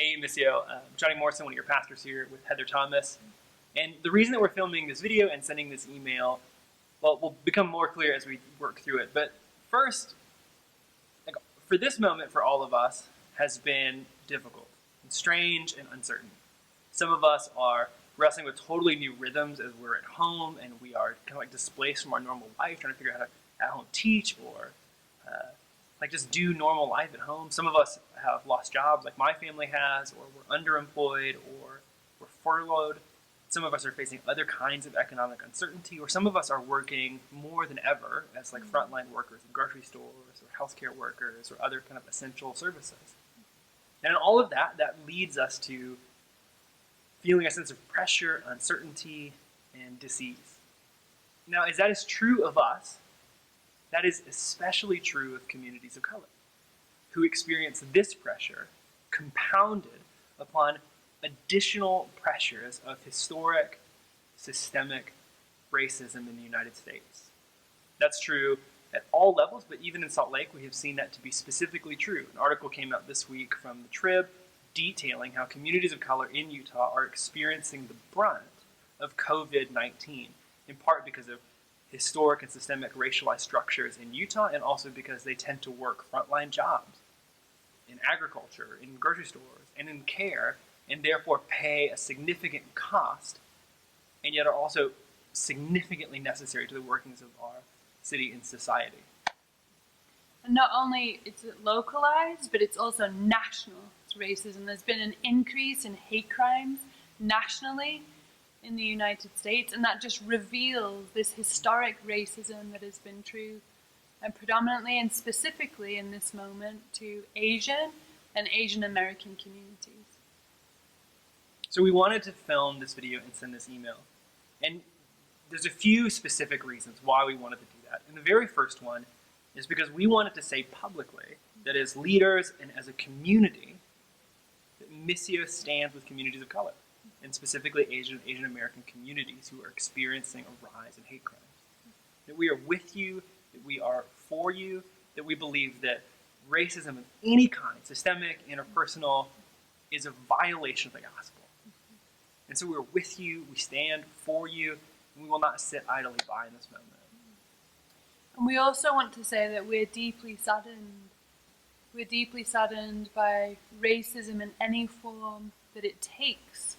Hey, Missio. I'm Johnny Morrison, one of your pastors here with Heather Thomas. And the reason that we're filming this video and sending this email, well, will become more clear as we work through it. But first, for this moment for all of us, has been difficult and strange and uncertain. Some of us are wrestling with totally new rhythms as we're at home and we are kind of like displaced from our normal life, trying to figure out how to at home teach or just do normal life at home. Some of us have lost jobs like my family has, or we're underemployed, or we're furloughed. Some of us are facing other kinds of economic uncertainty, or some of us are working more than ever as like frontline workers in grocery stores or healthcare workers or other kind of essential services. And in all of that, that leads us to feeling a sense of pressure, uncertainty, and disease. Now, as that is true of us, that is especially true of communities of color, who experience this pressure compounded upon additional pressures of historic, systemic racism in the United States. That's true at all levels, but even in Salt Lake, we have seen that to be specifically true. An article came out this week from the Trib detailing how communities of color in Utah are experiencing the brunt of COVID-19, in part because of historic and systemic racialized structures in Utah, and also because they tend to work frontline jobs in agriculture, in grocery stores, and in care, and therefore pay a significant cost, and yet are also significantly necessary to the workings of our city and society. And not only is it localized, but it's also national. It's racism. There's been an increase in hate crimes nationally in the United States, and that just reveals this historic racism that has been true, and predominantly and specifically in this moment to Asian and Asian American communities. So we wanted to film this video and send this email, and there's a few specific reasons why we wanted to do that. And the very first one is because we wanted to say publicly that as leaders and as a community, that Missio stands with communities of color, and specifically Asian American communities who are experiencing a rise in hate crimes. That we are with you, that we are for you, that we believe that racism of any kind, systemic, interpersonal, is a violation of the gospel. And so we're with you, we stand for you, and we will not sit idly by in this moment. And we also want to say that we're deeply saddened. We're deeply saddened by racism in any form that it takes,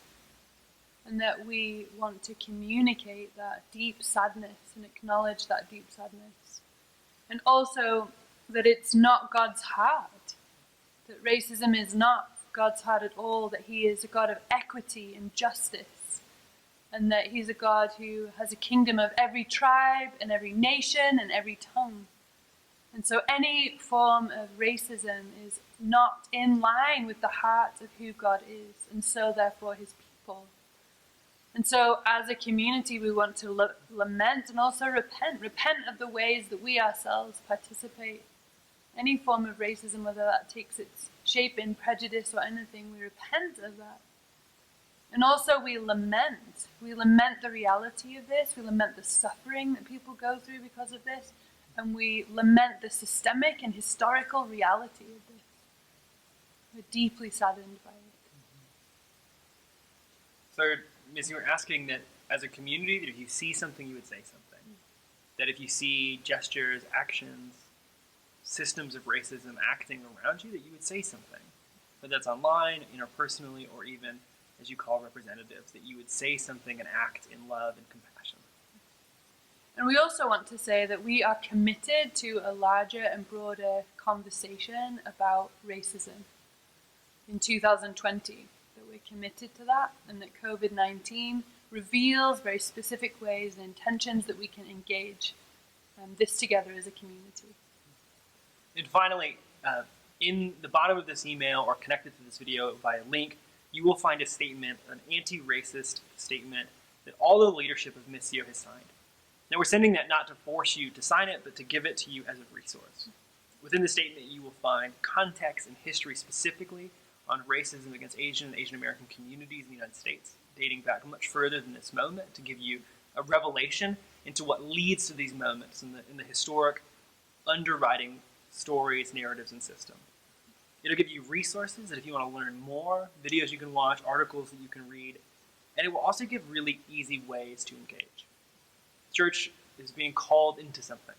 and that we want to communicate that deep sadness and acknowledge that deep sadness. And also that it's not God's heart, that racism is not God's heart at all, that he is a God of equity and justice, and that he's a God who has a kingdom of every tribe and every nation and every tongue. And so any form of racism is not in line with the heart of who God is, and so therefore his people. And so as a community, we want to lament and also repent of the ways that we ourselves participate. Any form of racism, whether that takes its shape in prejudice or anything, we repent of that. And also we lament the reality of this, we lament the suffering that people go through because of this, and we lament the systemic and historical reality of this. We're deeply saddened by it. So, Miss, you were asking that as a community, that if you see something, you would say something. That if you see gestures, actions, systems of racism acting around you, that you would say something. Whether that's online, interpersonally, or even, as you call representatives, that you would say something and act in love and compassion. And we also want to say that we are committed to a larger and broader conversation about racism in 2020. That we're committed to that, and that COVID-19 reveals very specific ways and intentions that we can engage this together as a community. And finally, in the bottom of this email or connected to this video via link, you will find a statement, an anti-racist statement that all the leadership of Missio has signed. Now we're sending that not to force you to sign it, but to give it to you as a resource. Within the statement, you will find context and history specifically on racism against Asian and Asian American communities in the United States, dating back much further than this moment, to give you a revelation into what leads to these moments in the historic underwriting stories, narratives, and system. It'll give you resources that if you want to learn more, videos you can watch, articles that you can read, and it will also give really easy ways to engage. Church is being called into something,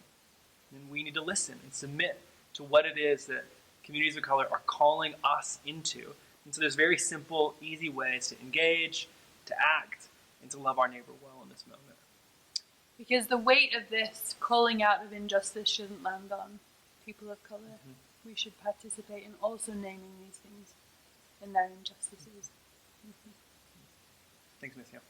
and we need to listen and submit to what it is that communities of color are calling us into. And so there's very simple, easy ways to engage, to act, and to love our neighbor well in this moment. Because the weight of this calling out of injustice shouldn't land on people of colour. Mm-hmm. We should participate in also naming these things and their injustices. Mm-hmm. Thanks, Miss Hill.